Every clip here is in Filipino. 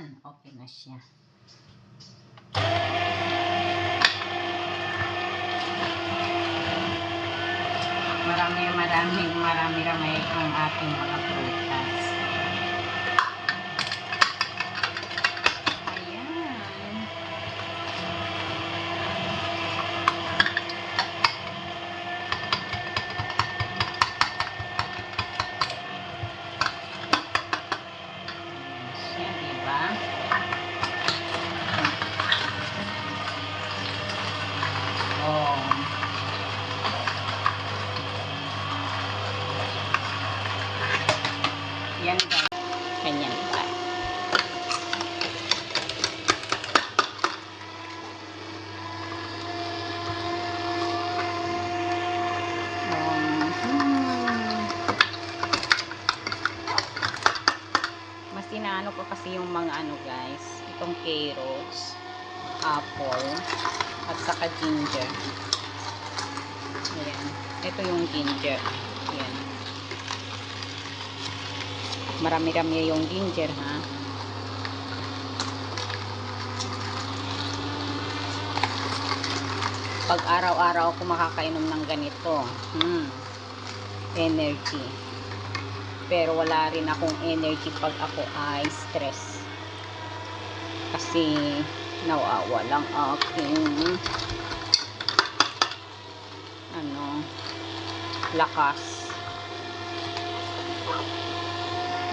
Ayan, okay na siya. Marami-rami ang ating mga prutas. Ayan. Siya, diba? Oh. Yan guys. Ganyan pa. Mas inaano ko kasi yung mga ano guys, itong carrots, apple, at saka ginger. Ayan. Ito yung ginger. Ayan. Marami-rami yung ginger, ha? Pag araw-araw ako makakainom ng ganito, energy. Pero wala rin akong energy pag ako ay stress. Kasi nawawalang aking lakas.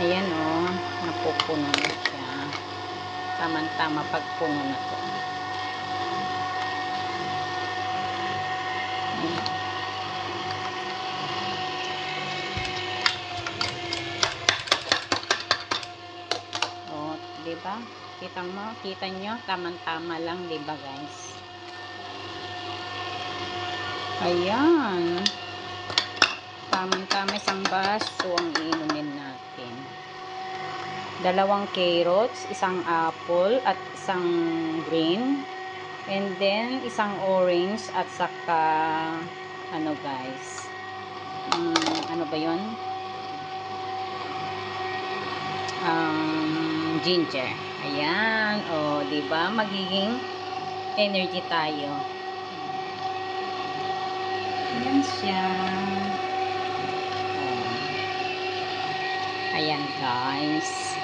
Ayan o, napupuno na siya. Tama-tama pagpuno na to. O, diba? Kita nyo, tama-tama lang, diba guys? Ayan. Tama-tama isang baso ang iinumin natin. 2 carrots, 1 apple, at 1 green. And then, 1 orange, at saka, ano guys, ano ba yun? Ginger. Ayan. O, diba? Magiging energy tayo. Ayan siya. Ayan guys.